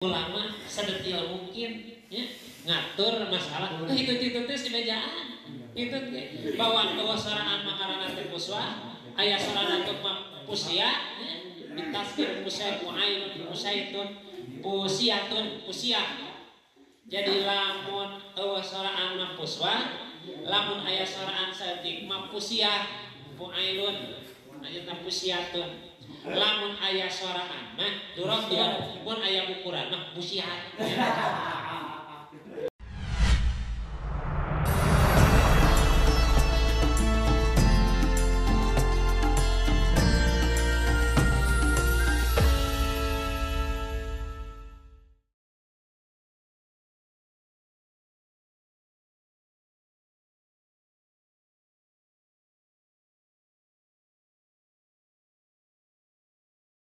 ulama sedetil mungkin ya ngatur masalah itu si mejaan itu bawa kewasaran makanan teh puswa aya sarana untuk pusia ditasbih pusai muainun pusaitun pusia jadi lamun kewasaran mah puswa lamun aya saraan saeutik mah pusia muainun aya pusiatun lamun aya soraan mah durok pun aya ukuran mah busiat.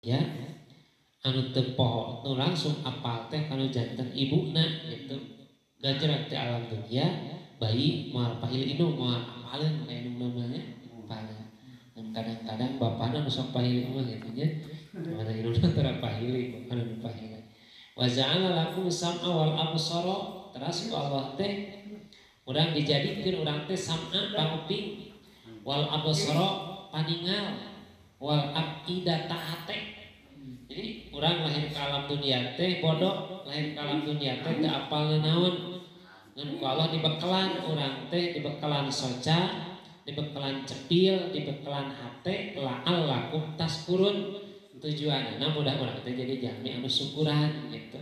Ya anu teu poho nu langsung apal teh kana janten ibuna gitu gajrak teh alam dunia bayi moal pahil indung moal apaleun ka indung namanya apaleun dan kadang-kadang bapana nu sok pahil mah gitu nya mana indungna teu pahili bapana nu pahil wa ja'ala lakum sam'a wal absara teras ku Allah teh urang dijadikeun urang teh sam'a panguping wal absara paningal wal afidata hate. Jadi orang lahir ke alam dunia teh bodoh, lahir ke alam dunia teh teu apal naon. Ngan ku Allah dibekalan urang teh dibekalan soca, dibekalan cepil, dibekalan hate la'allakum taskurun. Tujuanna mudah urang teh jadi jami anu syukuran gitu.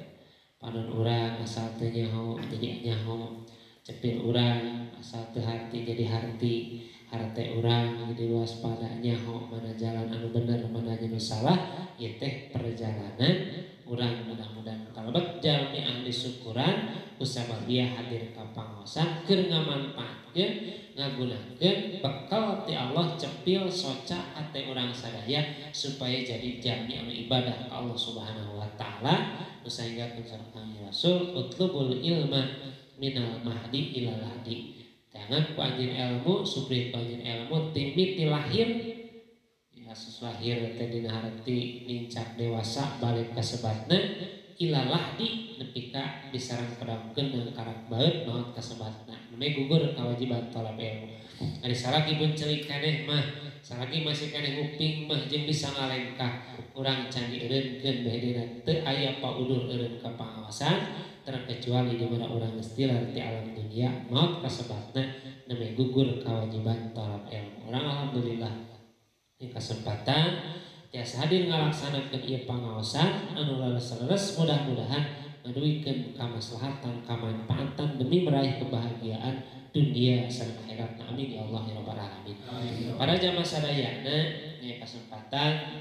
Panon urang asal teu nyaho jadi nyaho. Cepil urang asal teu harti jadi harti. Harte urang jadi waspada nyaho mana jalan anu bener mana anu salah ieu teh perjalanan urang mudah-mudahan kalebet jalmi ahli syukuran usaha dia hadir ka pangaosan keur ngamanfaatkeun ngagunakeun bekal ti Allah cepil soca ate urang sadaya supaya jadi jalmi anu ibadah ka Allah Subhanahu wa taala sehingga sareng Rasul utlubul ilma minal mahdi ilal hadi. Jangan ku anjeun ilmu supri ku anjeun ilmu timiti lahir ya lahir teh dina harti nincak dewasa balik ka sebatna ilalah di nepi ka disarang kadamkeun dengan karak baeut naon kasebatna meh gugur kawajiban talab ilmu ari salagi beuncelik keneh mah salagi masih keneh uping mah jeung bisa ngalengkah urang can dieureunkeun bae dina teu aya paudur eureun ka pangaosan terkecuali di mana orang istilah di alam dunia maut kasebatna namanya gugur kewajiban talab ilmu. Orang alhamdulillah di kesempatan tiasa hadir ngalaksanakeun ieu pangaosan anu leres-leres mudah-mudahan ngaduikeun kamaslahatan kamanfaatan demi meraih kebahagiaan dunia sareng akhirat. Amin ya Allah ya rabbal alamin. Para jamaah sadayana nya kesempatan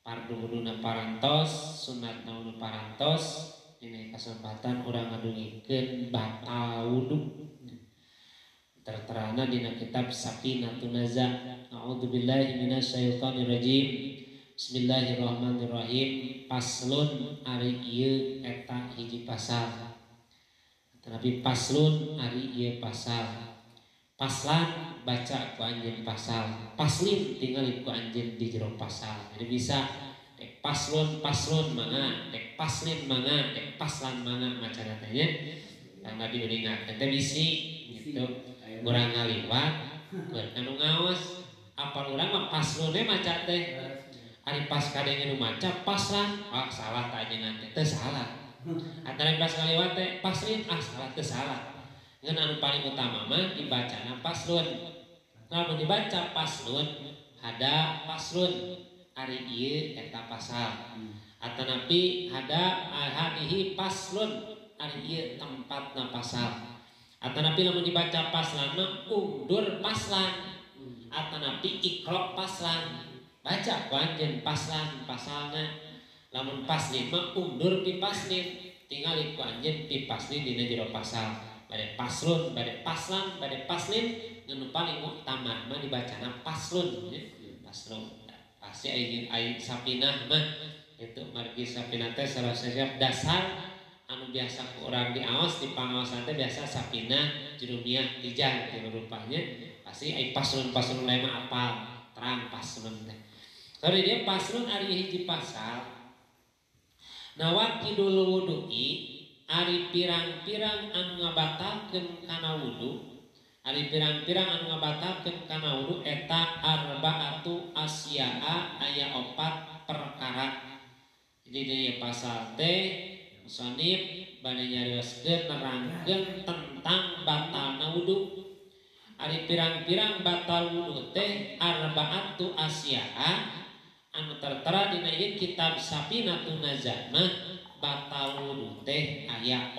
fardu wuduna parantos sunat naunu parantos ini kesempatan orang ngadungikeun batal wudu terterana dina kitab Safinatun Naza. A'udzubillahi minasyaitonir rajim. Bismillahirrahmanirrahim. Paslun ari ieu eta hiji pasal. Tetapi paslun ari ieu pasal. Paslan baca ku anjeun pasal. Paslin tinggal ku anjeun di jero pasal. Jadi bisa dek paslun manga, dek paslin manga, dek paslan manga macana teh nya. Karena diuringakeun teh bisi gitu. Urang ngaliwat keur anu ngaos apal urang mah paslun teh maca teh. Ari pas kadenge nu maca paslan salah tah ajengan teh teu salah. Antara pas ngaliwat teh paslin salah teu salah. Ngan anu paling utama mah dibacana paslun. Lamun dibaca paslun hada paslun ari ieu eta pasal atanapi hada hadihi paslun ari ieu tempatna pasal atanapi lamun dibaca paslan mah undur paslan atanapi iqra paslan baca ku anjeun paslan pasalna lamun paslin mah undur pi paslin tingali ku anjeun pi paslin dina jero pasal bade paslun bade paslan bade paslin nu paling utama mah dibacana paslun paslun pasti aya sapinah mah itu margi sapinah teh salah satu dasar anu biasa ku urang diaos di pangaosan teh biasa sapinah jurumiyah tijan tilu rupanya pasti aya paslun lain mah apal terang paslun teh. Kalau dia paslun ari hiji pasal Nawa kidul wudu'i ari pirang-pirang anu ngabatalkeun kana wudu, ari pirang-pirang anu ngabatalkeun kana wudu eta arba'atu asya'a aya 4 perkara. Jadi di pasal teh musannif bade nyarioskeun nerangkeun tentang batalna wudu. Ari pirang-pirang batal wudu teh arba'atu asya'a anu tertera dina ieu kitab Safinatun Najah batal wudu teh aya 4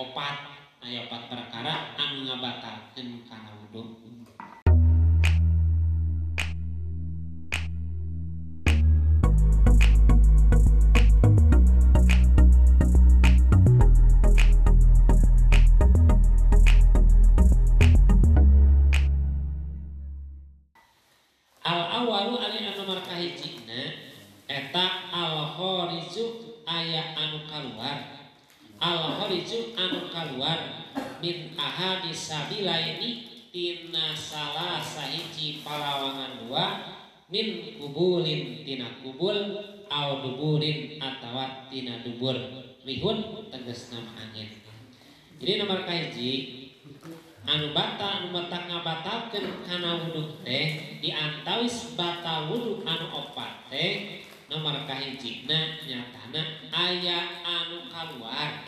perkara anu ngabatalkeun kana wudu. Al-awalu ali anu nomor kahijina eta al-kharizu aya anu kaluar. Al-kharizu anu kaluar min ahadis sabilaini tina salah sahiji palawangan dua min kubulin tina kubul au duburin atawa tina dubur. Rihun tegasna angin. Jadi nomor kahiji anu batal anu batak ngabatalkeun kana wudu teh di antawis batal wudu anu 4 teh nomor kahijina nyatana aya anu kaluar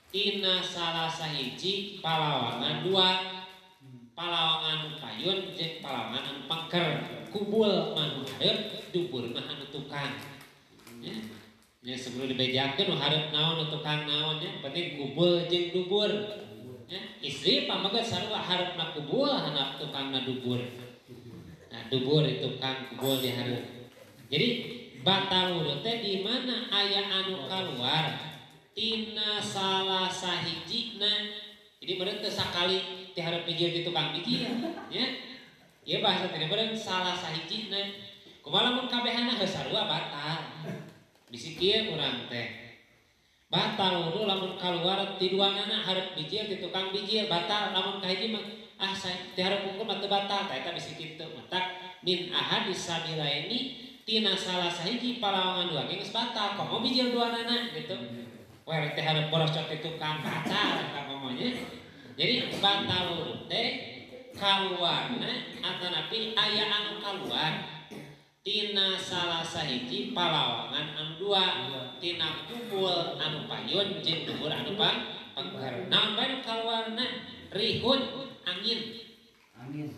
tina salah sahiji palawangan 2, palawangan payun jeung palawangan anu pangker. Kubul mah anu hareup, dubur mah anu tukang. Ya sebelum dibejakeun nu hareup naon nu tukang naon nya, penting kubul jeung dubur. Ya, istri pamagat sarua harapna kubul hanap tukangna dubur. Nah, dubur itu tukang kubul di hareup. Jadi batal wudu teh di mana aya anu kaluar tina salah sahijina. Jadi meureun teu sakali ti hareup bijil di tukang bijil, ya. Ieu bahasa teh meureun salah sahijina. Kumaha lamun kabehana geus sarua batal. Bisi kieu urang teh. Batal wudu lamun kaluar ti duanana hareup bijil ti tukang bijil batal, lamun kahiji mah saya ti hareup ukur mah teu batal. Tah eta bisi kitu matak min ahadis sabilaini tina salah sahiji palawangan dua geus batal, komo bijil duanana gitu. Wah teh hareup boros ti tukang batal eta komonya. Jadi batal wudu teh kaluarna atanapi aya anu kaluar tina salah sahiji palawangan anu 2 tina kubul anu payun jeung dubur anu pangker. Naon bae kaluarna? Rihun angin.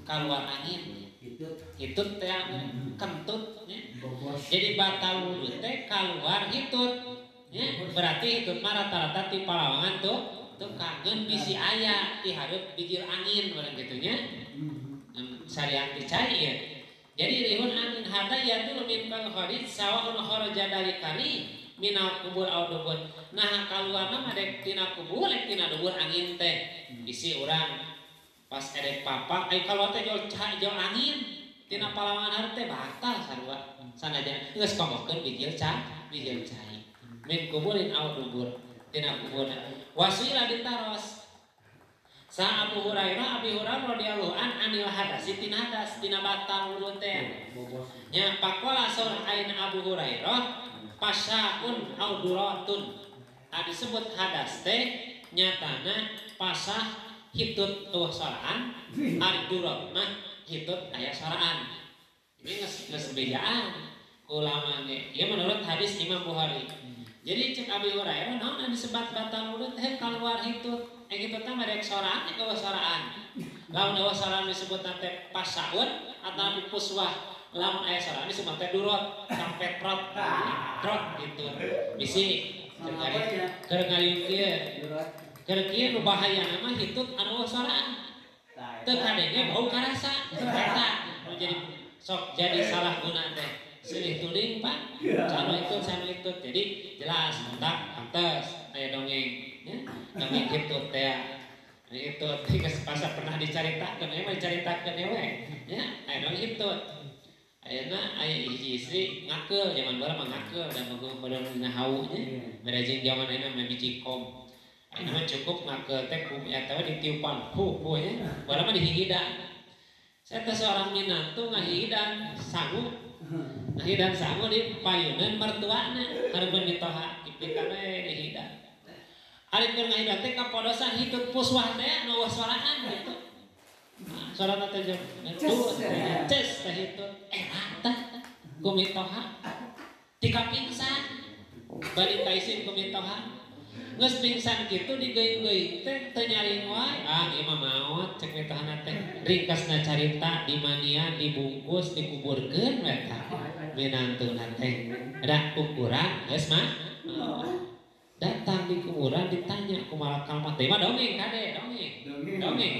Kaluar angin. Hitut teh kentut nya. Jadi batal wudu teh kaluar hitut nya. Berarti hitut mah rata-rata ti palawangan tuh kangen bisi aya ti hareup bijil angin barang kitu nya. Sareang dicai ya. Jadi rihun angin hada yaitu min kal kharij sawaun kharaja dari kari minal kubur au dubur. Nah kaluarna mah dek tina kubur lek tina dubur angin teh. Bisi urang pas edek papa ai kaluar teh jol angin tina palawangan hareup teh batal sarua. Sanajan geus komokeun bijil cai. Min kuburin au dubur tina kuburna. Wasila ditaros Sa Abu Hurairah radhiyallahu anil hadasi tina hadas tina batal wudu teh. Nya pakola saur ain Abu Hurairah pasaun au duratun. Disebut hadas teh nyatana pasah hitut eueuh soraan, ari durat mah hitut aya soraan. Ini geus bedaan ulama ge. Ieu menurut hadis Imam Bukhari. Jadi cek Abi Hurairah naon anu disebat batal wudu teh kaluar hitut. Gitu teh merek soraan ke soraan. Lamun eueuh soraan disebut teh pasaun atau dipuswah. Lamun aya soraan disebut teh durot, sampai trot gitu. Bisi keur ngaliung kieu. Keur kieu nu bahayana mah hitut anu soraan. Teu kadenge bau karasa. Eta nu jadi sok jadi salah guna teh. Silih tuling Pak. Canu itu. Jadi jelas entak pantes aya dongeng ya. Dongeng hitut teh. Itu geus pasa pernah dicaritakeun, emang dicaritakeun we. Ya, aya dongeng hitut. Ayeuna aya hiji istri ngakeul zaman baheula mah ngakeul da beudang dina hau nya. Beda jeung zaman ayeuna mah biji kom. Ayeuna mah cukup ngakeul teh ku eta we ditiupan nya. Baheula mah dihihidan. Saya teh seorang minantu ngahihidan sanggup Nah hidan sama di payunan mertuana hareupeun mitoha kipikan we dihidan. Ari keur ngahidan teh kapodosan hitut puswah teh nu waswaraan gitu. Nah, sorana teh jeung ces teh hitut tah kumitoha tika pingsan balik kaisin kumitoha geus pingsan kitu digeung-geung teh teu nyaring wae ieu mah maot cek mitohana teh ringkasna carita di mania dibungkus dikuburkeun we tah minantuna teh da ukuran geus mah datang di kuburan ditanya kumaha kalmat teh mah dongeng kade dongeng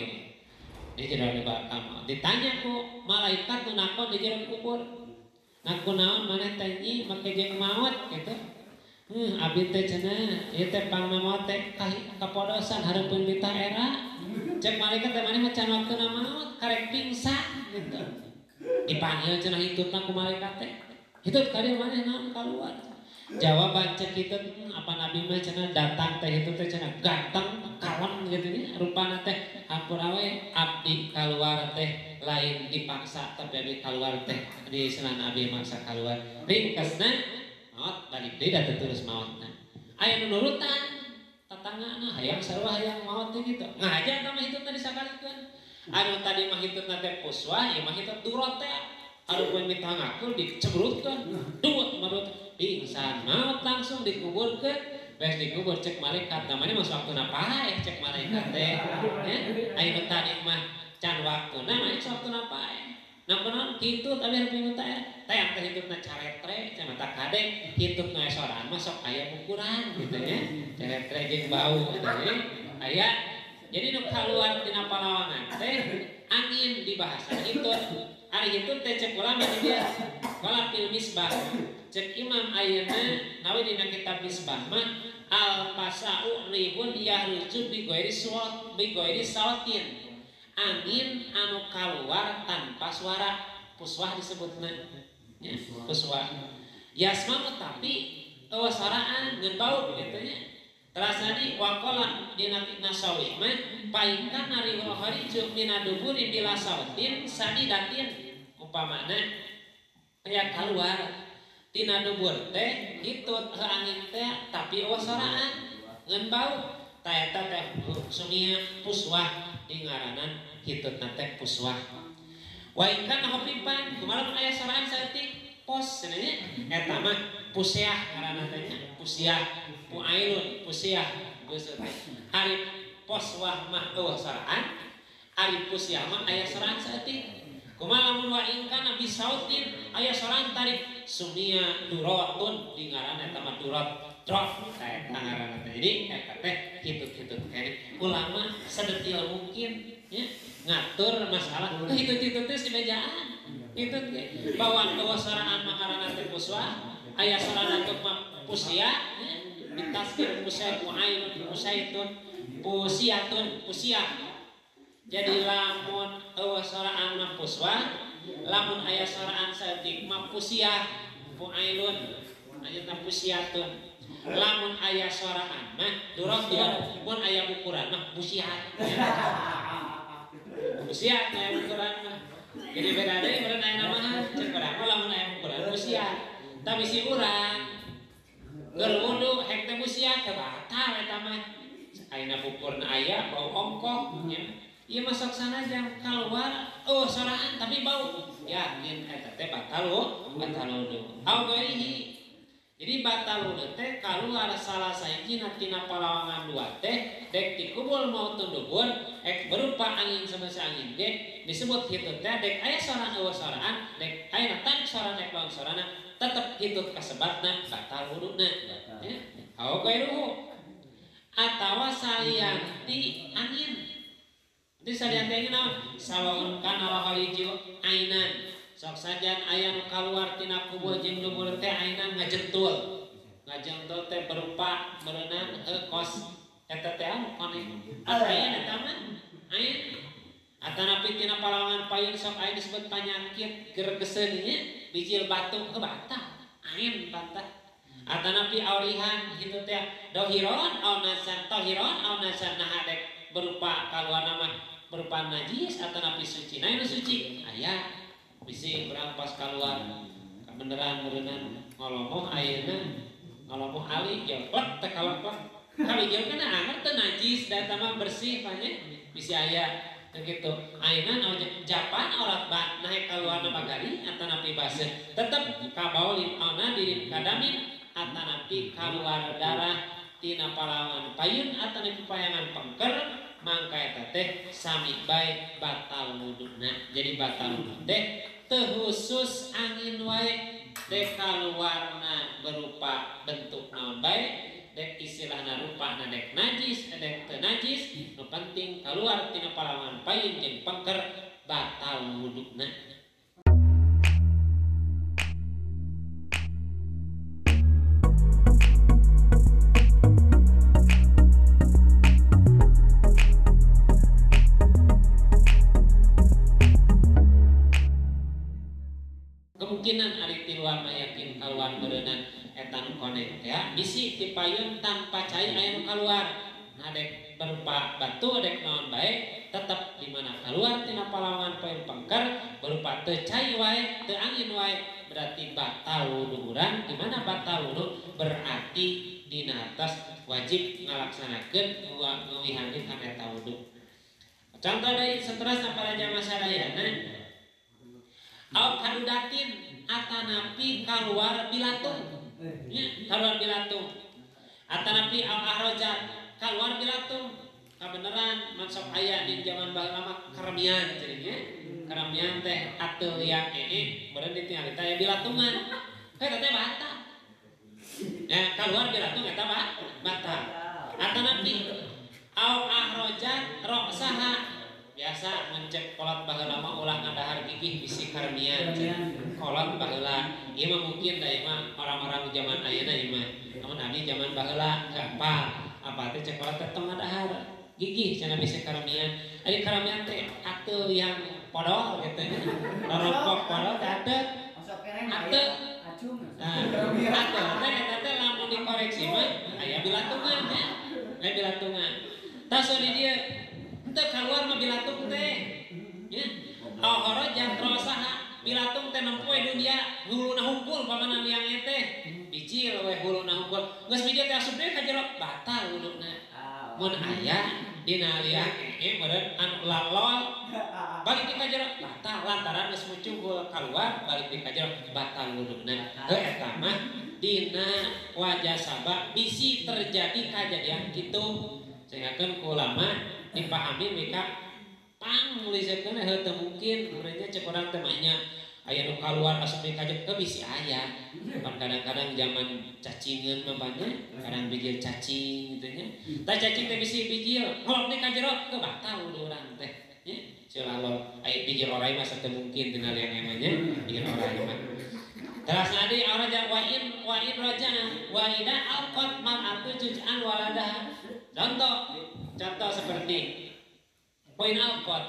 di jero bakal ditanya ku malaikat nu nakon di jero kubur ngaku naon maneh teh nyi make jeung maot gitu abdi teh cenah ieu teh pangna maot teh kapodosan hareupeun mita era cek malaikat teh maneh mah can waktuna maot karek pingsan gitu dipanggil cenah hitutna ku malaikat teh hitut ka dieu maneh naon kaluar jawaban cek hitut apa nabi mah cenah datang teh hitut teh cenah ganteng kawan gitu nya rupana teh hampura we abdi kaluar teh lain dipaksa tapi abdi kaluar teh di senan abdi maksa kaluar ringkasna maot balik deui da terus maotna aya nu nurutan tatanggana hayang sarua hayang maot teh gitu ngahaja ka mah hitutna disakalikeun anu tadi mah hitutna teh puswa ieu mah hitut durot teh hareupeun mitangakul dicebrutkeun duot marut pingsan maot langsung dikuburkeun beres dikubur cek malaikat namanya mas waktuna paeh cek malaikat teh aya tadi mah can waktuna mah waktuna paeh nampun kitu tapi hareup minta tayang teh hitutna caretre cenah mata kade hitutna soran mah sok aya ukuran gitu nya caretre jeung bau gitu nya aya jadi nu kaluar tina palawangan teh angin dibahasa hitut ari hitut teh cek ulama dia wala fil misbah cek imam ayeuna nawi dina kitab misbah mah al pasau ribun yahruju bi ghairi sautin angin anu kaluar tanpa suara puswah disebutna nya puswah yasma tapi eueuh suaraan ngeun bau kitu nya terasani waqala dina nasawi mah paingkan ari hariju minaduburi bila sautin sadidatin upamana aya kaluar tina dubur teh hitut angin teh tapi eueuh soraan ngeun bau tah eta teh sumia puswah di ngaranan hitutna teh puswah wa ingkan hopipan kumaha mun aya soraan saeutik pos cenah eta mah pusiah ngaranna teh nya pusiah puailun pusiah geus ari poswah mah eueuh soraan ari pusiah mah aya soraan saeutik kumaha lamun wa ingkana bisautin aya soraan tarik sumia durotun di ngaran eta mah durot drop eta ngaranna teh jadi eta teh hitut-hitut kene ulama sadetil mungkin nya ngatur masalah hitut-hitut teh simejaan hitut ge bawaan eueuh soraan makarana teh puswa aya soraan untuk pusia nya ditasbih pusai muailun pusaitun pusiatun pusiah jadi lamun eueuh soraan mah puswa lamun aya soraan saeutik mah pusiah puailun ayeuna pusiatun lamun aya soraan mah durotun mun aya ukuran mah pusiah pusiah aya ukuran mah jadi beda deui meureun aya namahan cek urang lamun aya ukuran pusiah tapi si urang keur wudu hek teh pusiah teh batal eta mah ayeuna ukurna aya bau ongkoh nya ieu mah sok sanajan kaluar soraan tapi bau yakin eta teh batal wudu augeurihi jadi batal wudu teh kaluar salah sahijina tina palawangan dua teh dek dikubul mautun dubur berupa angin semasa angin ge disebut hitut teh dek aya soraan eueuh soraan dek aya tarik soraan dek bau sorana tetep hitut kasebatna batal wuduna ya augeurihi atawa salianti angin itu salianti angin naon sawaun kana wahaliju ainan sok sajan aya nu kaluar tina kubul jeung dubur teh ainan ngajentul teh berupa berenang kos eta teh anu koneng aya eta mah aya atanapi tina palawangan payun sok aya disebut panyakit geregeseun nya bijil batuk batal ain bantah atanapi aurihan kitu teh dohiron au nasan tohiron au nasan nahadek berupa kaluar nama berupa najis atanapi suci nah itu suci aya bisi urang pas kaluar beneran ngolomoh ayeuna ngolomoh ali jeklek teh kaleklek kali jeung kana anger teu najis data mah bersih panya bisi aya begitu ayeuna naon japan orat naik kaluarna bagari atanapi baseuh tetep kabaulin auna diri kadamin atanapi kaluar darah tina palawan payun atanapi payangan pengker mangka eta teh sami bae batal wuduna. Jadi batal wudu teh teu khusus angin wae dek kaluarna berupa bentuk naon bae dek istilahna rupana dek najis dek teu najis nu penting kaluar tina palawan payun jeung pengker batal wuduna. Kemungkinan ari ti luar mah yakin kaluar beureunan eta nu konek ya bisi ti payun tanpa cai aya nu kaluar dek berupa batu dek naon bae tetep di mana kaluar tina palawan payun pengker berupa teu cai wae teu angin wae berarti batal wudu urang. Di mana batal wudu berarti dina atas wajib ngalaksanakeun ngeuwihanin kana eta wudu. Contoh deui saterusna para jamaah sadayana au kadudatin atanapi kaluar bilatung ya, kaluar bilatung atanapi au ahrojat kaluar bilatung kabeneran maksud aya di zaman baheula mah karamian jadinya karamian teh ateu yang beureun ditinggal teh bilatungan eta teh batal ya kaluar bilatung eta batal atanapi au ahrojat roksaha biasa mencek kolot baheula mah ulah ngadahar gigih bisi karmian kolot baheula ieu mah mungkin da ieu mah orang-orang zaman ayeuna ieu mah namun abdi zaman baheula gampang apa teh cek kolot teh tong ngadahar gigih cenah bisi karmian ari karmian teh ateu yang podol kitu nya rorokok podol teh ateu ateu ateu teh eta teh lamun dikoreksi mah aya bilatungan nya aya bilatungan taso di dieu teu kaluar mah bilatung teh ya ahorojat rosaha bilatung teh nempoe dunia huluna hungkul pamana liang teh bicil we huluna hungkul geus bija teh asup deui ka jero batal wuduna mun aya dina liang meureun anu lalol balik di ka jero batal lantaran geus muncul kaluar balik di ka jero batal wuduna eta mah dina wajah sabab bisi terjadi kajadian kitu sehinggakeun ku ulama dipahami mereka pang nuliskeun heuh mungkin urangnya cek urang teh mahnya aya nu kaluar asup di kajep ke bisi aya pan kadang-kadang zaman cacingeun mah banyak kadang bijil cacing gitu nya tah cacing teh bisi bijil ngolok di kajero teu batal wudu urang teh nya silalol aya bijil orai mah teu mungkin tina liang emanya bijil orai mah terus nadi araja wa'in rajana wa'ida alqat mar'atu juz'an waladaha contoh seperti poin alqat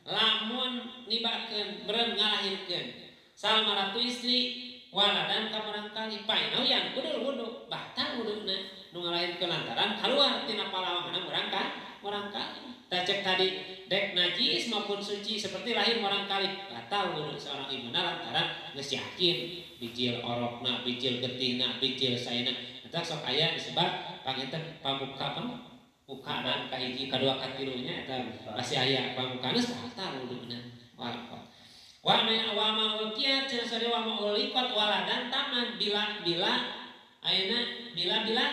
lamun nibakeun beureun ngalahirkeun salama ratu istri waladan ka barangkali painau yang kudu wudu batal wuduna nu ngalahirkeun lantaran kaluar tina palawangan barangkali cek tadi dek najis maupun suci seperti lahir barangkali batal wudu seorang ibu lantaran geus yakin bijil orokna bijil getihna bijil saena eta sok aya disebut panginten pamuka bukaan kahiji kadua katilunya eta masih aya pamukana batal wuduna wa ma ulqiyat cenah sare wa ma uliqat waladan taman bila ayeuna bila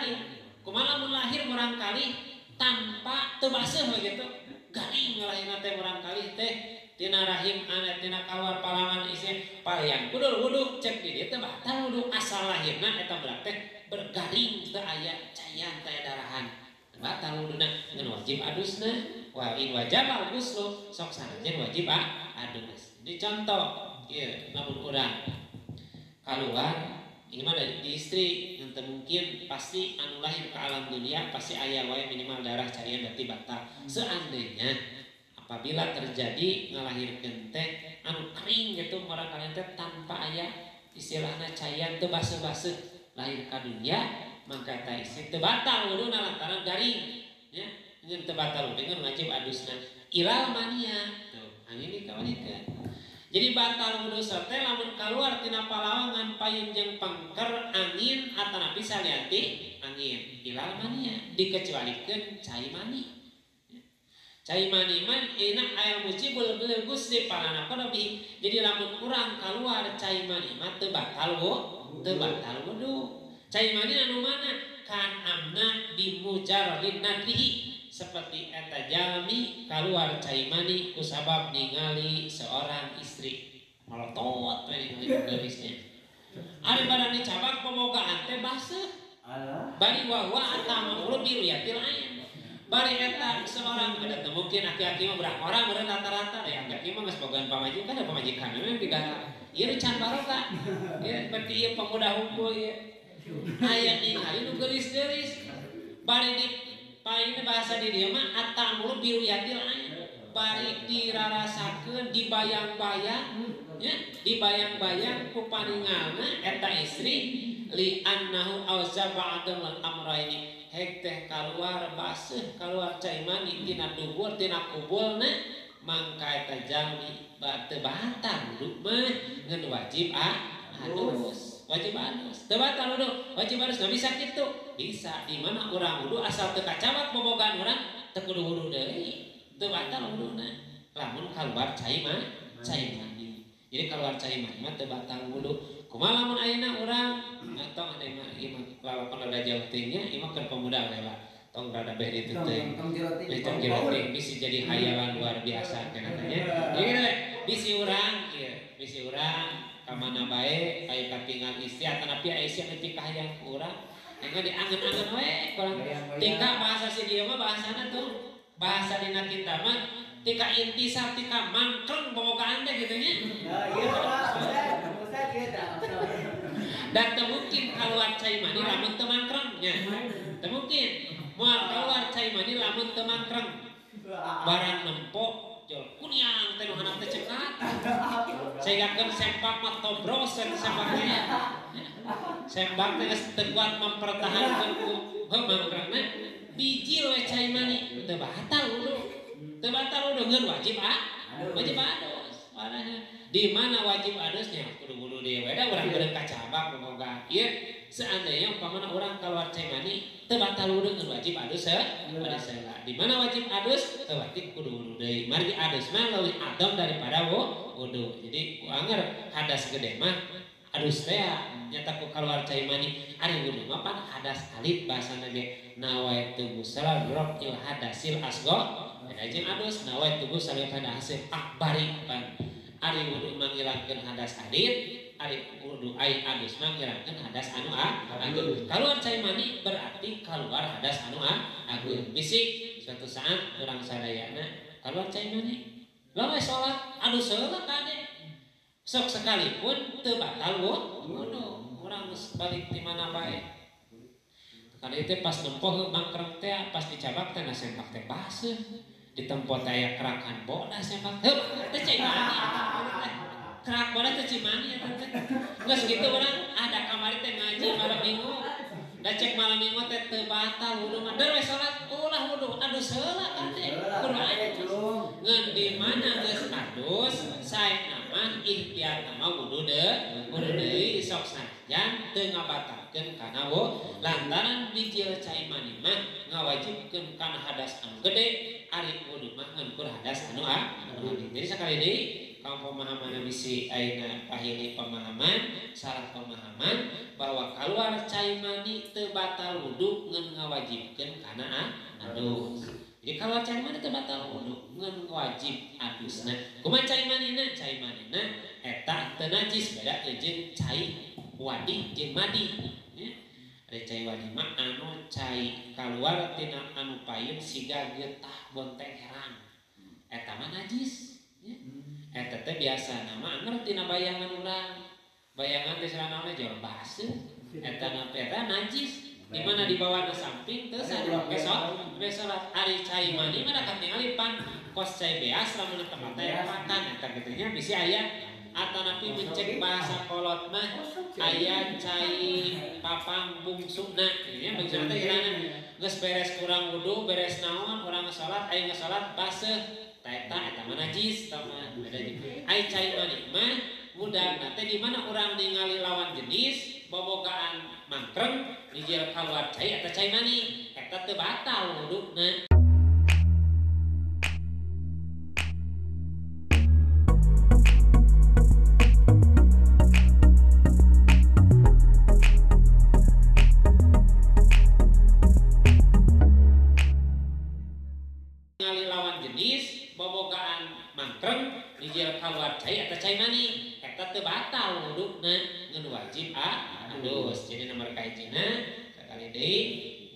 kumaha mun lahir barangkali tanpa teu baseuh begitu garing lahirna teh barangkali teh tina rahim anak tina kaluar palangan isi palian kudu wudu cek di dieu teh batal wudu asal lahirna eta berarti bergaring teu aya cayan teh darahan batal wuduna ngan wajib adusna wa in wajib al-ghuslu sok sanajan wajib adus. Di contoh ieu lamun urang kaluar ini mah dari istri yang mungkin pasti anu lahir ke alam dunia pasti aya wae minimal darah carian berarti batal. Seandainya apabila terjadi ngalahirkeun teh anu kering gitu barangkali teh tanpa aya istilahna caian teu baseuh-baseuh lahir ka dunia maka eta istri teu batal wuduna lantaran garing nya ngeun teu batal dengan wajib adusna ilal mania tuh angin dikawalikeun Jadi batal wudu teh lamun keluar tina palawangan payun jeung pengker angin atanapi salianti angin ilal mania dikecualikeun cai mani. Cai mani man enak air mujibul bil gusli palana kodobi. Jadi lamun urang keluar cai mani mah teu batal wudu. Cai mani anu mana kan amna bimujarradin nadrihi seperti eta jalmi keluar cai mani kusabab ningali seorang istri malotot we ningali geurisnya ari pada dicabak pemogaan teh baseuh bari wa atama ulu biru yatil ain bari eta seorang ada mungkin aki-aki mah berapa orang meureun rata-rata da aki mah geus bogaan pamajikan da pamajikan we digara ieu can barokah ieu berarti ieu pemuda hukum ieu aya ningali nu geulis-geulis bari di paling bahasa di dia mah atamul biru yatil ain bari dirarasakeun dibayang-bayang ya dibayang-bayang ku paningalna eta istri li annahu auza ba'dal amrayni hek teh kaluar baseuh kaluar cai mani tina dubur tina kubulna mangka eta jalmi teu batal wudu mah ngan wajib adus wajib adus teu batal wudu wajib adus bisa kitu bisa di mana urang wudu asal teu kacabak bobogan urang teu kudu wudu deui teu batal wuduna lamun kaluar cai mani jadi kaluar cai mani mah teu batal wudu kumaha lamun ayeuna urang atong ade mah ieu mah lalapan rada jauh tingnya ieu mah keur pemuda we lah tong rada beh ditu teh tong giroting bisa jadi hayalan luar biasa kana teh nya jadi bisi urang ieu bisi urang kamana bae aya katingal istri atanapi aya sia nepi ka hayang urang engga diangen-angen we kurang tingkah bahasa si dieu mah bahasana tuh bahasa dina kita mah tika intisar tika mangkreng bobogaan teh kitu nya dan teu mungkin kaluar cai mani lamun teu mangkreng nya teu mungkin moal kaluar cai mani lamun teu mangkreng barang nempok jol kunyang teh nu handap teh cekat sehinggakeun sempak mah tobros sempaknya sempak teh geus teu kuat mempertahankeun ku mangkrengna biji we cai mani teu batal wudu teu batal wudu ngeun wajib adus di mana wajib adusnya kudu wudu deui we da urang geureung kacabak boga ieu seandainya umpamana urang keluar cai mani teu batal wudu ngeun wajib adus heula di mana wajib adus teu wajib kudu wudu deui margi adus mah leuwih adom daripada wudu jadi ku anger hadas gede mah adus teh nyata ku keluar cai mani ari wudu mah pan hadas alit bahasana ge nawaitu musala rafil hadasil asghar ada jeung adus nawaitu musala hadasil akbari pan ari wudu mangilangkeun hadas alit ari wudu ai adus mangilangkeun hadas anu agung keluar cai mani berarti keluar hadas anu agung bisik suatu saat urang sadayana keluar cai mani lawe salat adus heula kade sok sekalipun teu batal wudu urang geus balik ti mana bae kana itu pas nempoh mangkreng teh pas dicabak teh na sempak teh baseuh di tempat aya kerakan boda sempak heuh teh cai mani kerak boda teh cai mani eta teh geus kitu urang ada kamari teh ngaji malam minggu da cek malam minggu teh teu batal wudu mah der we salat ulah wudu adus heula kade kudu ngeun di mana geus adus saena mah ikhtiar nama wudu deui sok sajan teu ngabatalkeun kana lantaran bijil cai mani mah ngawajibkeun kana hadas anu gede ari wudu mah ngan kur hadas anu gede jadi sakali deui kaum pemahaman bisi ayeuna pahili pemahaman salah pemahaman bahwa keluar cai mani teu batal wudu ngan ngawajibkeun kana adus jadi kalau cai mani teu batal wudu ngan wajib adusna kumaha cai manina eta teu najis beda jeung cai wadi jeung madi ada cai wadi mah anu cai kaluar tina anu payun siga getah bonteng herang eta mah najis eta teh biasa nama anger tina bayangan urang bayangan teh sarana jauh baseuh eta na pera najis di mana di bawah na samping teu sadar besok ari cai mani mah da katingali pan kos cai beas lamun tempat teh makan eta kitu nya bisi aya atanapi mencek bahasa kolot mah aya cai papang bungsuna ya bungsuna teh gimana geus beres kurang wudu beres naon urang salat aya salat baseuh eta mah najis tama beda jeung ai cai mani mah mudahna teh di mana urang ningali lawan jenis bobogaan mangkreng dijieul kaluar cai eta cai mani eta teu batal wuduna. Bobogaan mangkreng dijieul kaluar cai eta cai mani eta teu batal wuduna ngan wajib adus. Jadi nomor kahijina sakali deui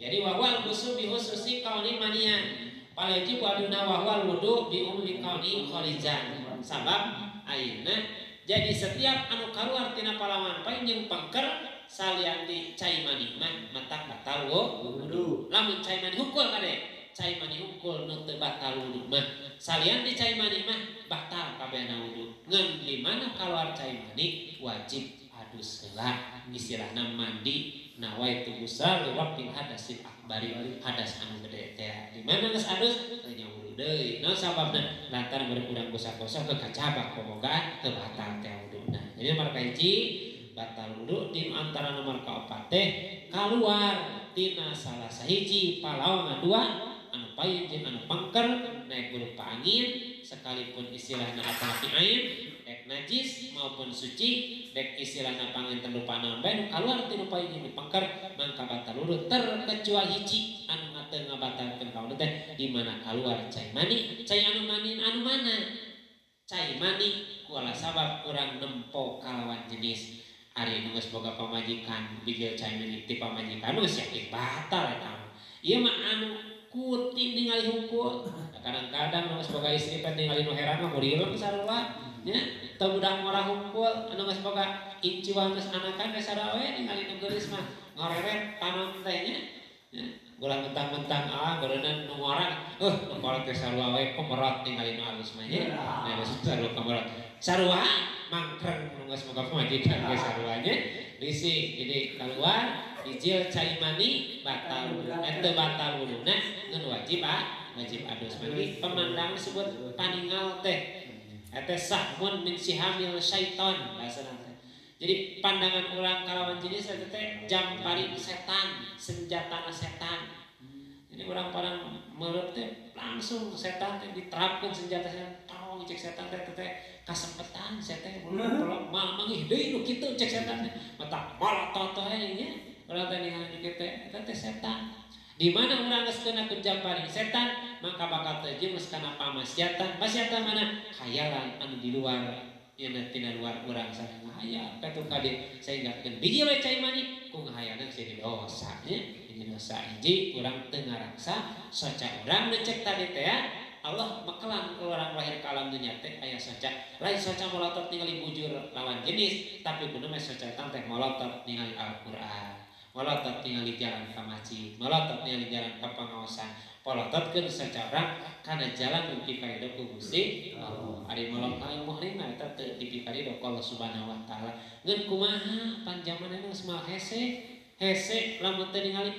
jadi wawal wudu bi khususi kauni manian palajib waduna wawal wudu bi ummi kauni khalijan sabab ayeuna jadi setiap anu kaluar tina palawan paing jeung pangker salian di cai mani mah matak batal wudu. Lamun cai mani hukul kade cai mani hukul nu teu batal wudu mah salian di cai mani mah batal kabehna wudu. Ngan di mana kaluar cai mani wajib adus heula istilahna mandi nawaitu ghusl liwaqtil hadasil akbari hadas anu gede teh. Di mana geus adus teu nya wudu deui. Naon sababna? Lantaran berkurang gosa-gosa kekacabak bobogaan teu batal teh wuduna. Jadi nomor kahiji batal wudu di antara nomor kaopat teh kaluar tina salah sahiji palawangan dua anu payu jeung anu pangker naik berupa angin sekalipun istilahna apalagi air dek najis maupun suci dek istilahna panginten rupa naon bae nu kaluar tina payu jeung pangker mangka batal wudu terkecuali hiji anu teu ngabatalkeun kaula teh di mana kaluar cai mani anu mana cai mani kuala sabab urang nempo kalawan jenis ari nu geus boga pamajikan bijil cai mani ti pamajikan geus yakin batal eta ieu mah anu kutin ningali hukul kadang-kadang nu geus boga istri teh ningali nu heran mah murileun sarua nya teu budak ngora hukul anu geus boga incuan geus anakan geus sarua we ningali nu geulis mah ngoreret panon teh nya ulah mentang-mentang berenang nu ngorang nu kolot geus sarua we komerot ningali nu alus mah nya nah geus sarua komerot sarua mangkreng nu geus boga pamajikan geus sarua nya bisi jadi keluar dijieul cai mani batal eta batal wuduna ngan wajib adus mani pemandangan disebut paningal teh eta sahmun min sihamil syaiton bahasana teh. Jadi pandangan urang kalawan jenis eta teh jampari setan senjatana setan. Jadi urang parang meureut teh langsung setan teh diterapkeun senjata setan tong cek setan teh kasempetan setan belum mal mangih deui nu kitu cek setan teh mata malotot we nya urang teh ningali kitu eta teh setan. Di mana urang geus kena kejamparing setan maka bakal teu geus kana pamaksiatan. Maksiatan mana? Khayalan anu di luar tina luar urang sareng ngahayal katu kade sehinggakeun biji we cai mani ku ngahayalna jadi dosa nya. Ini dosa hiji urang teu ngaraksa soca urang necek tadi teh Allah mekelan orang lahir ke alam dunia teh aya soca lain soca molotot ningali bujur lawan jenis tapi kudu mah soca teh molotot ningali Al-Qur'an molotot ningali jalan ka masjid molotot ningali jalan ka pangaosan polototkeun sacara kana jalan nu dipikarido ku Gusti Allah ari molot ka muhrim eta teu dipikarido ku Allah Subhanahu wa taala ngeun kumaha panjamanna geus moal hese lamun teu ningali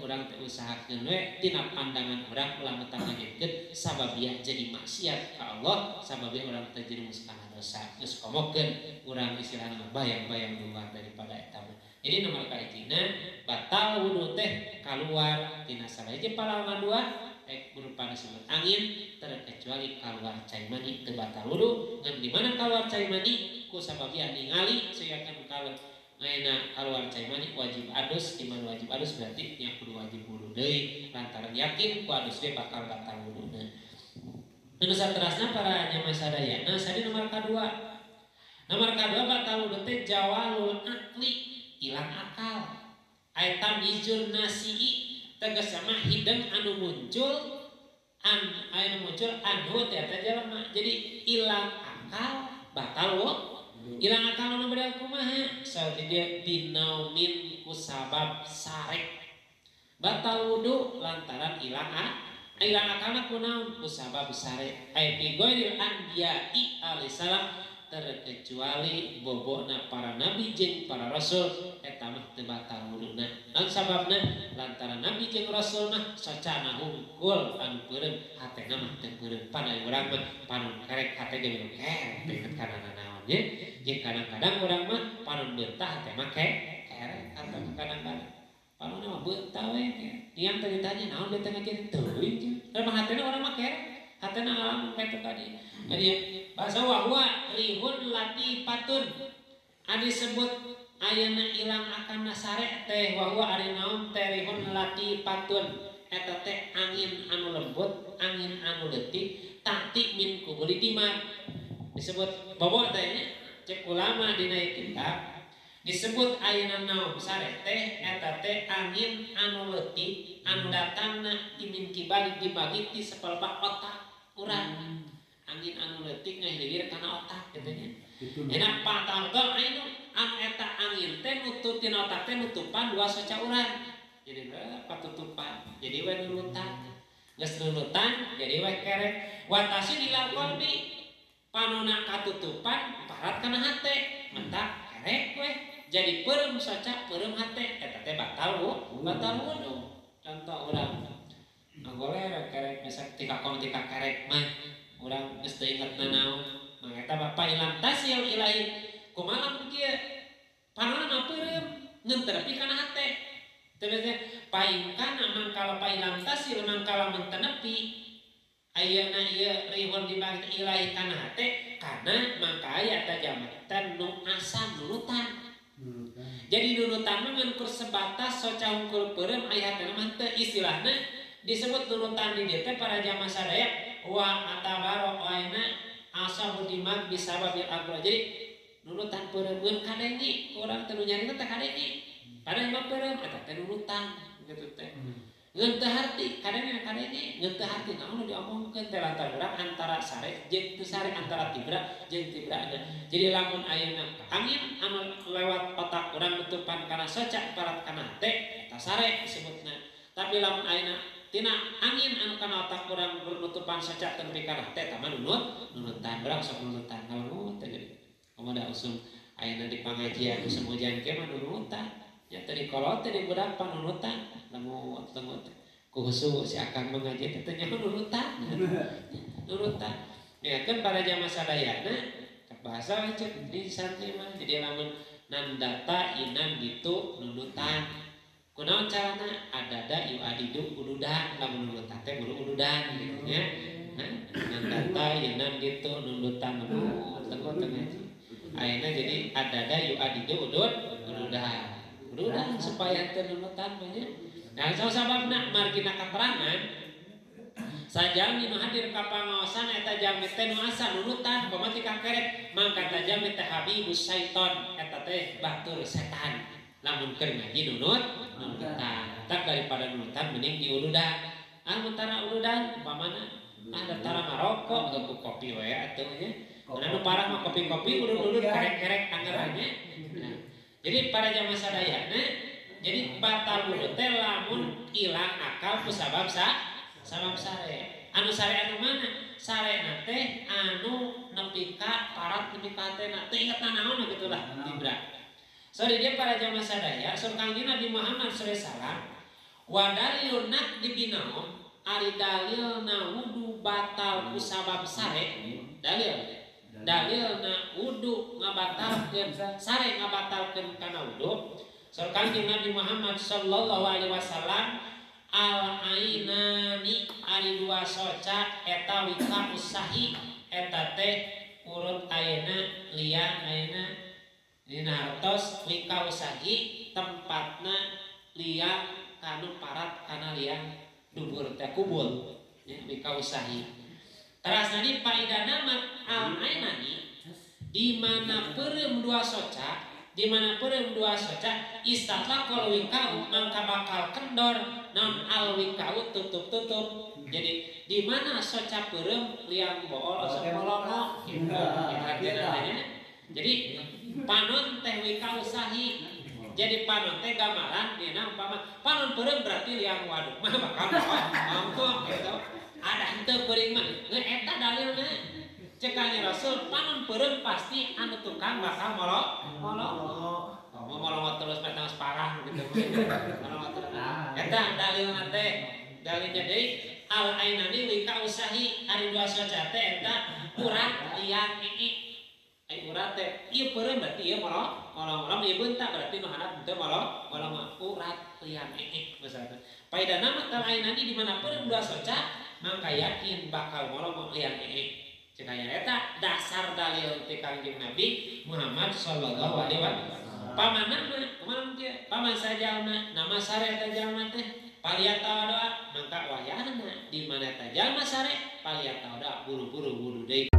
urang teh usahakeun we tina pandangan urang lamun teu ngajikeun sababia jadi maksiat ka Allah sababia urang teh jerumus kana dosa geus komokeun urang istilahna bayang-bayang luar daripada eta. Jadi nomor kahijina batal wudu teh kaluar tina salahiji palawangan dua berupa disebut angin terkecuali kaluar cai mani teu batal wudu ngan di mana kaluar cai mani ku sababia ningali sayakeun kalau ngaina kaluar cai mani wajib adus di mana wajib adus berarti nya kudu wajib wudu deui lantaran yakin ku adus ge bakal batal wuduna. Nu saterasna para jamaah sadayana sadi nomor kadua. Nomor kadua batal wudu teh jawalul akli hilang akal aitam izul nasi'i tegasna mah hideng anu muncul anu anu teh jelema jadi hilang akal batal hilang akal anu beda kumaha saeuti dia binaumin ku sabab sarek batal wudu lantaran hilang akalna kunaon ku sabab sarek ai bigoiril anbiya'i alaihissalam terkecuali bobona para nabi jeung para rasul eta mah teu batal wuduna. Naon sababna? Lantaran nabi jeung rasul mah sacana hungkul anu peureum hatena mah teu peureum. Padae urang mah panon karek hate ge meureum kerek teh kana naon ye. Jeung kadang-kadang urang mah panon beutah teh mah kerek atau kadang-kadang panon mah beutah we. Tiang teh ditanya naon beuntah ngajen teuing jeung. Mah hatena urang mah kerek. Hatena ngalamun kitu tadi. Jadi bahasa wahwa rihun latifatun. Adi sebut ayeuna ilang akan nasare teh wahwa ari naon teh rihun latifatun. Eta teh angin anu lembut, angin anu leutik, tati min kubuli dimag. Disebut bobo teh nya cek ulama dina kitab disebut ayeuna naon sare teh eta teh angin anu leutik anu datangna min kibali dibagi ti sapelbak otak urang. Angin anu leutik ngahiliwir kana otak kitu nya. Enak patangkel anu eta angin teh nututin otak teh nutupan dua soca urang. Jadi patutupan. Jadi we nunutan. Geus nunutan jadi we kerek. Watasi dilal qalbi. Panona katutupan parat kana hate. Mentak kerek we. Jadi peureum soca peureum hate eta teh batal wudu. Contoh urang ngoler kerek mesak tika kerek mah urang geus teu ingetna naon mah eta Bapak ilam tasil ilahi kumaha mun kieu panonna mah peureum ngeuntereupi kana hate teu paingkana mangkala pailam tasil mangkala mun teu nepi ayeuna ieu rihun dibagi ilahi kana hate kana mangka aya eta jamatan nu asa nunutan. Jadi nunutan mah ngan sebatas soca hungkul peureum aya hatena mah teu istilahna disebut nunutan di dieu teh para jamaah sadaya wa atabaro aina asal dimag bisababil agro. Jadi nunutan peureum ngeun kadenge urang teh nu nyarita teh kadenge padahal mah peureum eta teh nunutan kitu teh. Ngeun teu harti kadenge ngeun teu harti naon nu diomongkeun teh lantaran urang antara sare jeung teu sare antara tibra jeung tibra. Jadi lamun ayeuna angin anu lewat otak urang nutupan kana soca parat kana hate eta sare disebutna. Tapi lamun ayeuna tina angin anu kana otak urang nutupan soca teu nepi kana hate eta mah nunutan urang sok nunutan kalau teh geuning. Komoda usum ayeuna di pangajian usum ujian ge mah nunutan. Nya teh di kolot teh di budak panunutan lemut ku husu si akang mengaji teh nya nunutan. Nunutan. Ya kan para jamaah sadayana bahasa cek di santri mah jadi lamun nandata inan gitu nunutan. Kunaon carana adada yu adidu ududan lamun nunutan teh buru ududan gitu nya. Nandata inan gitu nunutan tengok ngaji. Ayeuna jadi adada yu adidu ududan. Ududan supaya teu nunutan banyak. Nah, sababna margina katerangan sajami nu hadir ka pangaosan eta jami teh nu asa nunutan pamati kakerek mangka tajami teh habibus syaiton eta teh batur setan. Lamun keur ngaji nunutan tak daripada nunutan mending diuludan. Antara uludan umpamana antara maroko atau kopi we atuh nya. Anu parah mah kopi-kopi ulun-ulun kerek-kerek anggarannya. Nah, jadi para jamaah sadayana jadi batal wudu teh lamun ilang akal ku sabab sare. Anu sare anu mana? Sarena teh anu nepi ka parat nepi ka hatena. Teu ingetna naon gitulah tibra. Sorry dia para jamaah sadaya sur kangjeng Nabi Muhammad sallallahu alaihi wasallam wa dalilun nak dibinaon ari dalilna wudu batal ku sabab sare dalilna wudu ngabatalkeun sare ngabatalkeun kana wudu sur kangjeng Nabi Muhammad sallallahu alaihi wasallam al ainani ari dua soca eta wika usahi eta teh urut ayeuna lian ayeuna dina hartos wika usahi tempatna liang kanu parat kana liang dubur teh kubul ya, wika usahi terasna di paidana al ainani di mana peureum dua soca istataqal wikau mangka bakal kendor naon al wikau tutup jadi di mana soca peureum liang bool sok molongo gitu jadi panon teh wika usahi jadi panon teh gamaran dina umpama panon peureum berarti liang waduk mah bakal ongkong gitu ada henteu peuring mah eta dalilna Cekanya Rasul panon peureum pasti anu tukang bakal molot. Mau molot terus metang parah gitu. Molot terus. Eta dalilna teh dalilnya deui al ainani wika usahi ari dua soca teh eta urat liang ai urat teh ieu peureum berarti ieu molot ieu beunta berarti nu handap teu molot urat liang misalnya. Paidana mah kal ainani di mana peureum dua soca mangka yakin bakal molot liang Cekanya eta dasar dalil ti Kangjeng Nabi Muhammad sallallahu alaihi wasallam. Pamanna kumaha kieu? Paman sajalna nama sare eta jalma teh paliata doa mangka wayahna di mana eta jalma sare paliata doa buru-buru wudu deui.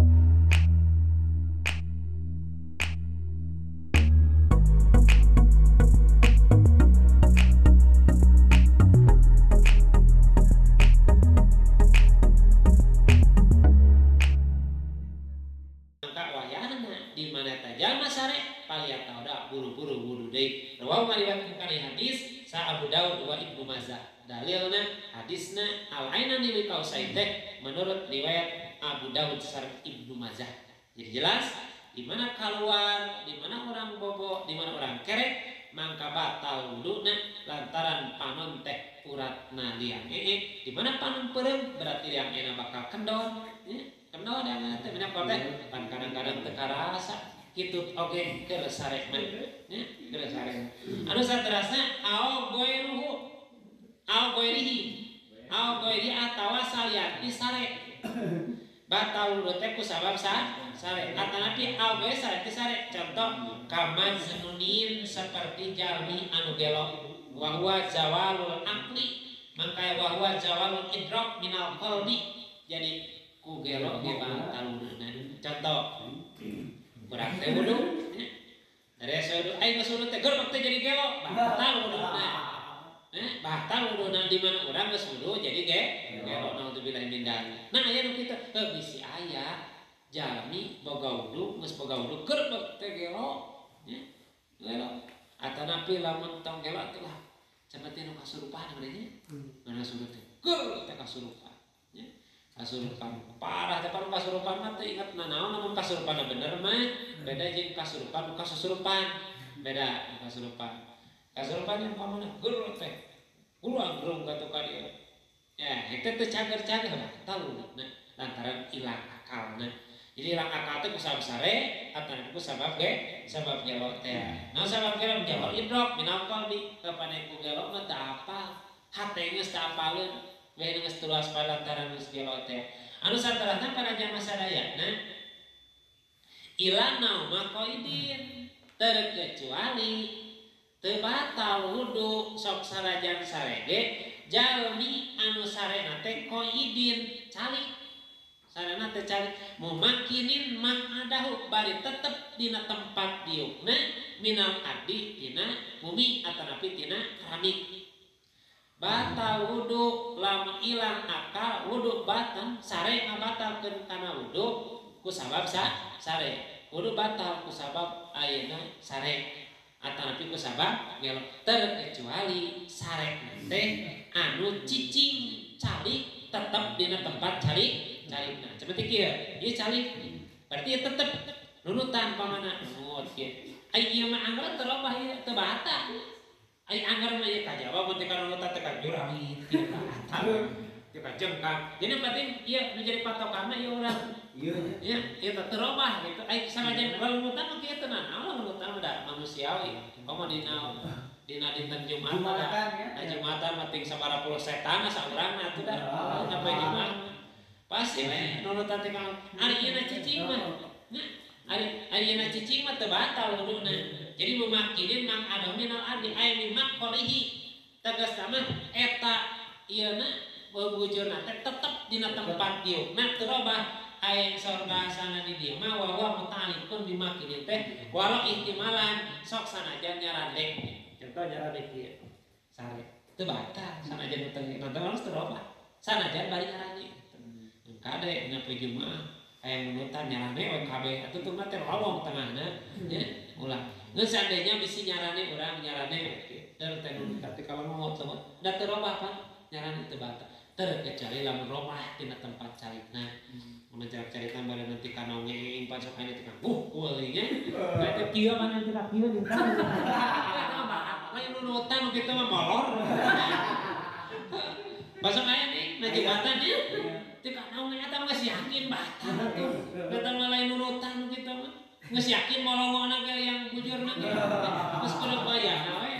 Di mana tajam sare paliata udah buru-buru wudu deui. Rawahu ngariwayatkeun kana hadis sa Abu Daud wa Ibnu Majah. Dalilna hadisna al ainani li kausain teh menurut riwayat Abu Daud sareng Ibnu Majah. Jadi jelas di mana keluar, di mana orang bobo, di mana orang kerek mangka batal wuduna lantaran panon teh uratna liang di mana panon peureum berarti liang bakal kendor kendor dan teh mina teh kan kadang-kadang teu karasa kitu oge keur sare mah nya keur sare anu saterasna ao goirihi atawa salianti sare batal wudhu teh ku sabab sare atanapi ao goe sare contoh kaman senunin seperti jalmi anu gelo wa huwa zawalul aqli mangka wa huwa zawalul idrak minal qalbi jadi ku gelo ge batal wuduna contoh kurang teh wudhu dari sudu aing geus wudhu teh gerbek teh jadi gelo batal wuduna batal wuduna di mana urang geus wudhu jadi gelo naudzubillahi min dzalik. Nah aya nu kitu bisi aya jalmi boga wudhu geus boga wudhu gerbek teh gelo nya gelo atanapi lamun tong gelo teh lah seperti nu kasurupan namanya mana suruh teh geul teh kasurupan nya kasurupan parah teh parah kasurupan mah teh ingat naon namun kasurupan bener mah beda jeung kasurupan nu kasusurupan beda kasurupan yang pamana geul teh ulang gerung katu ka dieu ya eta teh cager-cager batal nah lantaran ilang akalna jadi ilang akal teh ku sabab sare ataupun ku sabab gelo teh nah sabab gelo jawab idrok minal qalbi kepada ku gelo mah teu apal hate geus teu apaleun we geus teu waspada lantaran geus gelo teh anu saterasna para jamaah sadayana ila nauma qaidin terkecuali teu batal wudu sok sarajan sarege jalmi anu sarena teh qaidin calik sarena teh calik mumakinin man adahu bari tetep dina tempat diukna minal adi tina bumi atanapi tina keramik batal wudu lamun ilang akal wudu batal sare ngabatalkeun kana wudu ku sabab sare wudu batal ku sabab ayeuna sare atanapi ku sabab gelo terkecuali sare teh anu cicing calik tetep dina tempat calik nah seperti kieu ieu calik berarti tetep nunutan pamana nut kieu ai ieu mah anggar teu lobah ieu teu batal ai anggar mah ieu kajaba mun teh kana nunutan teh kajurang ieu batal teu kajengkang jadi penting ieu nu jadi patokanna ieu urang ieu teu lobah gitu ai sanajan nunutan mah kieu teu naon nunutan da manusiawi komo dina dinten Jumat ada Jumatan mah ting 90 setan saurangna atuh da sampai Jumat pasti we nunutan teh kang ari ieu na cicing mah nya ari ieu na cicing mah teu batal wuduna jadi mumakinin mang adominal adi aya mak qolihi tegasna mah eta ieu na bujurna teh tetep dina tempat diukna teu robah aya saur bahasana di dieu mah wa mutalikun bimakinin teh walau ihtimalan sok sanajan nyarandek contoh nyarandek ieu sare teu batal sanajan teu nonton teu robah sanajan bari nyarandek kade nya pejemaah aya nunutan nyarane we kabeh atuh teh teh lowong tengahna nya ulah geus seandainya bisi nyarane urang nyarane teh nunutan teh kalau mau teu da teu robah pan nyarane teu batal terkecuali lamun robah tina tempat caritna mun carita bari nanti kanongeng pasok aya teh eulinya eta kieu mana teh kieu di kana lain nunutan kitu mah molor pasok aya nih na jembatan ya teu kanongeng eta mah geus yakin batal tuh eta mah lain nunutan kitu mah geus yakin molongona ge yang bujurna ge geus kudu bayana we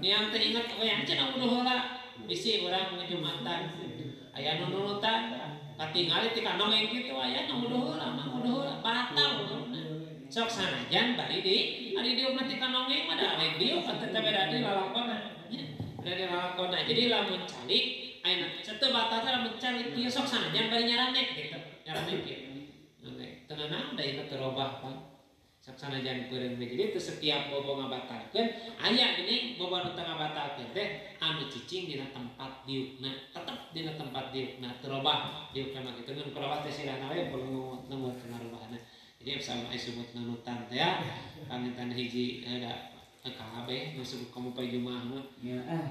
niang teh inget we cenah kudu heula bisi urang ngejumatan aya nu nunutan katingali ti kanongeng kitu aya nu kudu heula mah kudu heula batal sok sanajan bari ari diuk nanti kanongeng mah da lain diuk teh beda di lalakonna beda di lalakonna jadi lamun calik ayeuna sateu batal lamun calik kieu sok sanajan bari nyarane gitu nyarane kieu teu naon da ieu teu robah pan saksana jan peureun jadi teu setiap bobo ngabatalkeun aya geuning bobo nu teu ngabatalkeun teh anu cicing dina tempat diukna tetep dina tempat diukna teu robah diukna mah kitu mun robah teh sirahna we perlu nunggu pengarobahna jadi sama isumut nunutan teh ya pangintan hiji ada KHB nu sebut kamu pai jumaah mah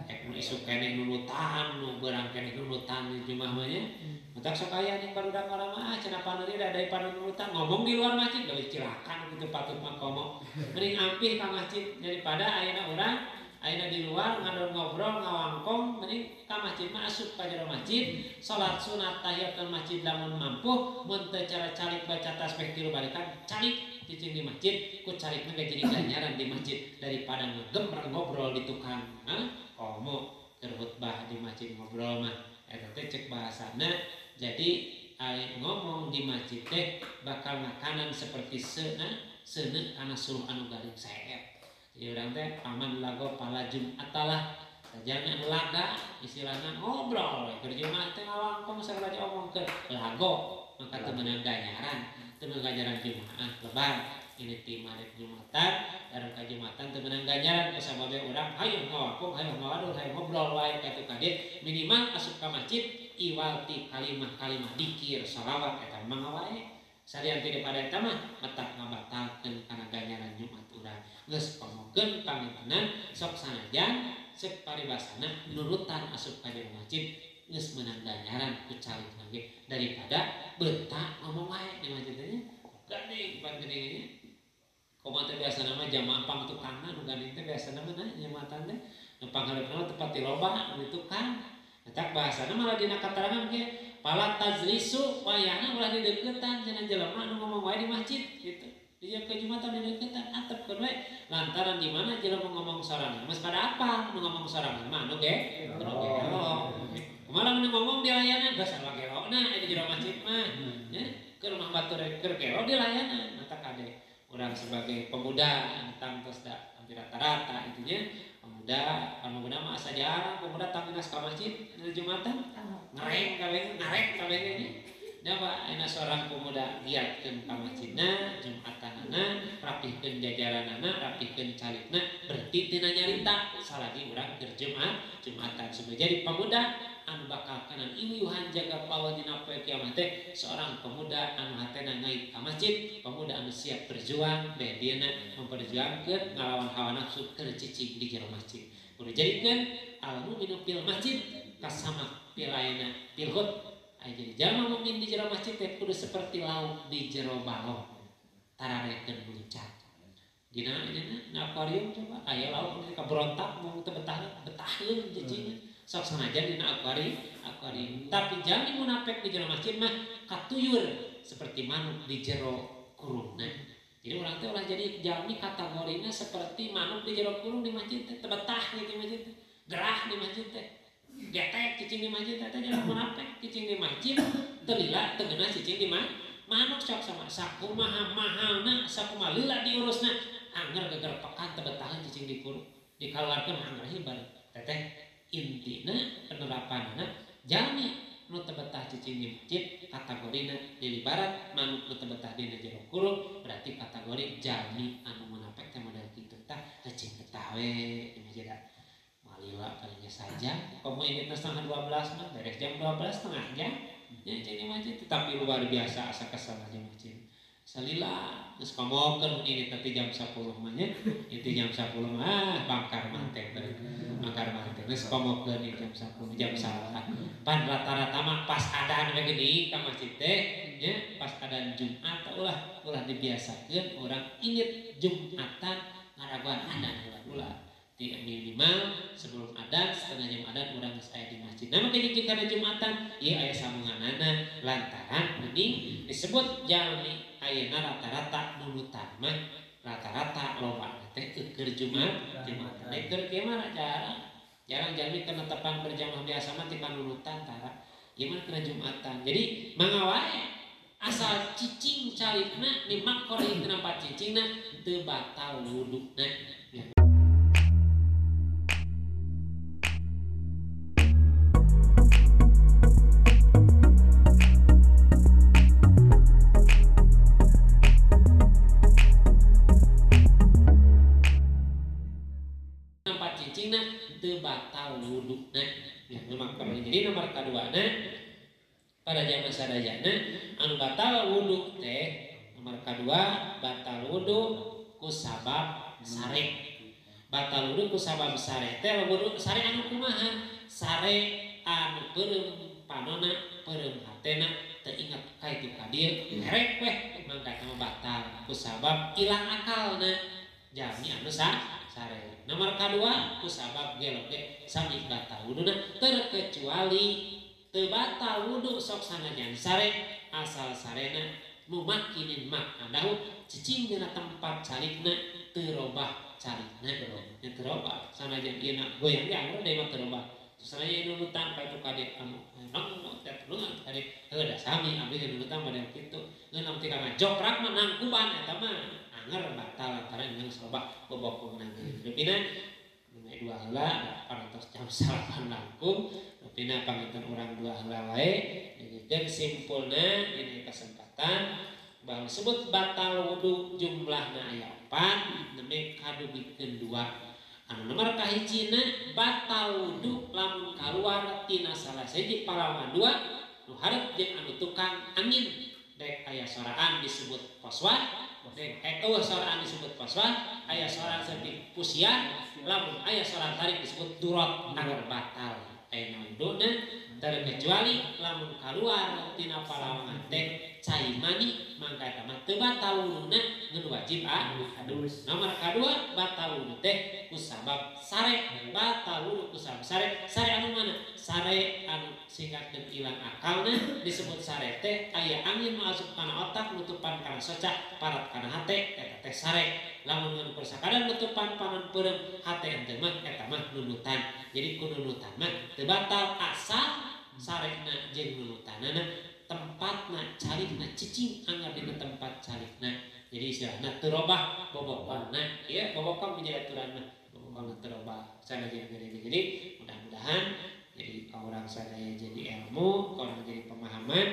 ek nu isuk keneh nunutan nu beurang keneh nunutan di jumaah mah nya matak sok aya ning barudak urang mah cenah paneuri da dari panunutan ngomong di luar masjid deui cilakan kitu patut mah komo mending ampih ka masjid daripada ayeuna urang ayeuna di luar ngadon ngobrol ngawangkong mending ka masjid mah asup ka jero masjid salat sunat tahiyatul masjid lamun mampu mun teu cara calik baca tasbih 3 balikan calik cicing di masjid ku calik mah jadi ganjaran di masjid daripada ngegembreng ngobrol di tukang komo keur khutbah di masjid ngobrol mah eta teh cek bahasana jadi ngomong di masjid teh bakal makanan seperti seuneu kana suruh anu garing saep jadi urang teh paman lago pala Jumatalah sajana anu laga istilahna ngobrol keur Jumat teh ngawangkong sagala diomongkeun lago maka teu meunang ganjaran teu meunang ganjaran Jumaah lebar ini ti marek Jumatan dareng ka Jumatan teu meunang ganjaran sababe urang hayu ngawangkong hayu ngawadul hayu ngobrol wae katu kade minimal asup ka masjid iwalti kalimah-kalimah dikir shalawat eta mah wae salian ti daripada eta mah matak ngabatalkeun kana ganjaran Jumat urang geus pamogeun pangintenan sok sanajan cek paribasana nurutan asup ka masjid geus meunang ganjaran ku calik lagi daripada beuntak ngomong wae di masjid teh gandeng panggeuning komo teh biasana mah jamaah pangtukangna nu gandeng teh biasana mah jamaatan teh nu panghareupeuna tepat di loba nu tukang tak bahasana malah dina katerangan ge pala tajlisu wayahna ulah di deuketan cenah jelema nu ngomong wae di masjid gitu di ke Jumatan di deuketan atepkeun we lantaran di mana jelema ngomong sorangan mas pada apa nu ngomong sorangan mah nu ge kumaha nu ngomong di layanan geus salah gelona di jero masjid mah nya ke rumah batur keur gelo di layanan mata kade urang sebagai pemuda tangtos da hampir rata-rata intinya pemuda mah asa jarang pemuda taminas ka masjid di Jumatan ngarek kabeh nya da Pak enak seorang pemuda giatkeun ka masjidna Jumatanana rapihkeun jajaranana rapihkeun calikna berhenti tina nyarita salagi urang keur Jumatan supaya jadi pemuda anu bakal kanan iuyuhan jaga pawa dina poe kiamat teh seorang pemuda anu hatena naik ka masjid pemuda anu siap berjuang bae dieuna memperjuangkeun ngalawan hawa nafsu keur cicing di jero masjid kudu jadikeun al mu'minu fil masjid kasama pilayana fil hut jadi jalma mukmin di jero masjid teh kudu seperti lauk di jero balong tararekeun muncak dina na akuarium coba aya lauk nu kabrontak mau teu betaheun cicingna sok sanajan dina akuarium tapi jami munafik di jero masjid mah katuyur seperti manuk di jero kurungna jadi urang teh ulah jadi jami kategorina seperti manuk di jero kurung di masjid teh teu betah di masjid teh gerah di masjid teh getek cicing di masjid teh jangan munafik cicing di masjid teu lila teu geuna cicing di manuk sok sama sakumaha mahalna sakumaha lila diurusna anger geger pekan teu betahan cicing di kurung dikaluarkeun anger hibar teteh intina penerapanna jami nu teu betah cicing di masjid kategorina dilibarat manuk nu teu betah dina jero kurung berarti kategori jami anu munafik teh model kitu tah cicing betah we di masjid malila kalinya saja komo ini setengah 12 mah beres jam 12 setengah jam ya cicing di masjid tetapi luar biasa asa kesel di masjid salila geus komokeun ini teh jam 10 mah nya itu jam 10 mah bangkar mantep geus komokeun jam 10 jam 9 pan rata-rata mah pas adzan we geuning ka masjid teh nya pas adzan Jumat ulah dibiasakeun urang init Jumatan ngaraguan adzan ulah di minimal sebelum adzan setengah jam adzan urang geus aya di masjid. Nah maka jika ada Jumatan ieu aya sambunganana lantaran geuning disebut jalmi ayeuna rata-rata nunutan mah rata-rata loba teh keur Jumat Jumatan. Keur kieu mah jarang jalmi kana tepang berjamaah biasa mah ti panunutan tara. Ieu mah kana Jumatan. Jadi mangga wae asal cicing calikna di makor ieu tempat cicingna teu batal wuduna. Teu batal wuduna ya memang perlu. Jadi nomor kaduana pada zaman sadayana anu batal wudu teh nomor kadua batal wudu ku sabab sare. Batal wudu ku sabab sare teh wudu sare anu kumaha? Sare anu peureum panona peureum hatena teu inget ka itu ka dieu herek weh mangka mah batal ku sabab ilang akalna jami anu sare. Nomor kedua ku sabab geloge sami batal wuduna terkecuali teu batal wudu sok sanajan sare asal sarena mumakinin mak adahu cicing dina tempat calikna teu robah calikna teu robah sanajan ieu na goyang ge anggar deui mah teu robah sanajan nunutan ka itu kade anu nang teh nungan kade heuh sami abdi nunutan bade kitu ngeunam ti kana jokrak mah nangkuban eta mah anger batal lantaran yang sobak bobok nanti. Dupina nomor dua heula parantos jam 8 langkung. Dupina panginten urang dua heula wae. Dan simpulna ini kesempatan bahwa sebut batal wudu jumlahna aya 4 neme kadugikeun 2. Anu nomor kahijina batal wudu lamun kaluar tina salah siji palawan 2 nu hareup jeung anu tukang angin dek aya soraan disebut poswat. Soraan disebut paswat, aya soraan seperti pusian, lamun aya soraan tarik disebut durot agar batal. Aya wuduna terkecuali lamun kaluar tina palawangan teh cai mani mangka eta mah teu batal wuduna ngan wajib adus. Nomor kadua batal wudu teh ku sabab sare, batal wudu ku sabab sare. Sare anu mana? Sare anu singkatkeun ilang akalna disebut sare teh aya angin masuk kana otak nutupan kana soca parat kana hate eta teh sare. Lamun ngan persakadan nutupan panon peureum hate teh mah eta mah nunutan. Jadi ku nunutan mah teu batal asal sarena jeung nunutanana tempatna calikna cicing anggar dina tempat calikna. Jadi istilahna teu robah bobokna. Ieu bobokna menjadi aturanna. Bobokna teu robah sanajan geuning. Jadi mudah-mudahan jadi orang sadaya jadi ilmu, orang jadi pemahaman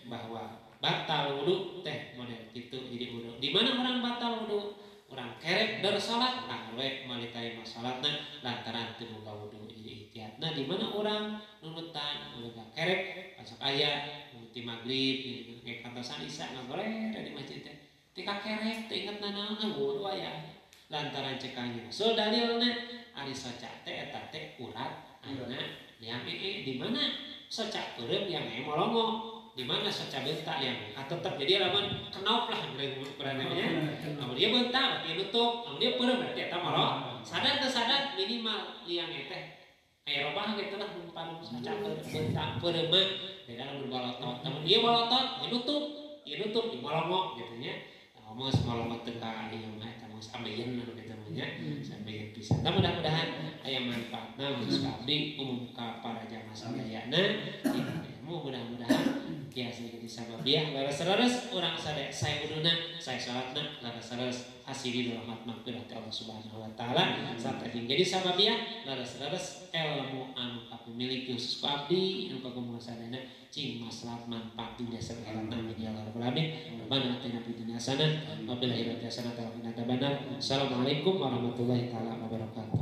bahwa batal wudu teh model kitu. Jadi wudu di mana orang batal wudu? Orang kerek dari salat we meuli tarima salatna lantaran teu boga wudu. Jadi ihtiatna di mana orang nunutan boga kerek pasok aya nuti magrib ge kantosan isya ngagore di masjid teh. Ti kakerek teu inget nanaon wudu aya. Lantaran cekanya. So dalilna ari soca teh eta teh urat ayeuna yang di mana soca peureum yang molongo, di mana soca bentak yang tetap. Jadi lamun kenop lah berananya. Lamun dia bentak dia nutup, lamun dia peureum berarti eta molong. Sadar teu sadar minimal liang teh aya robah kitu lah mun panu soca bentak peureum mah beda lamun balotot. Lamun dia balotot dia nutup di molongo gitu nya. Ngomong semolongo teu ka ieu mah eta mah sambeyeun anu kitu mah nya. Sambeyeun pisan. Mudah-mudahan aya manfaatna khusus ka abdi umum ka para jamaah sadayana. Mudah-mudahan biasa jadi sababiah laras-laras urang sadaya sae wuduna sae salatna laras-laras hasili rahmat magfirah Allah Subhanahu wa taala sarta jadi sababiah laras-laras ilmu anu kapimiliki khusus ka abdi anu kagumangan sadayana cing maslahat manfaat dunia sareng akhirat amin ya rabbal alamin. Rabbana atina fid dunya hasanah wa fil akhirati hasanah wa qina adzabannar. Assalamualaikum warahmatullahi taala wabarakatuh.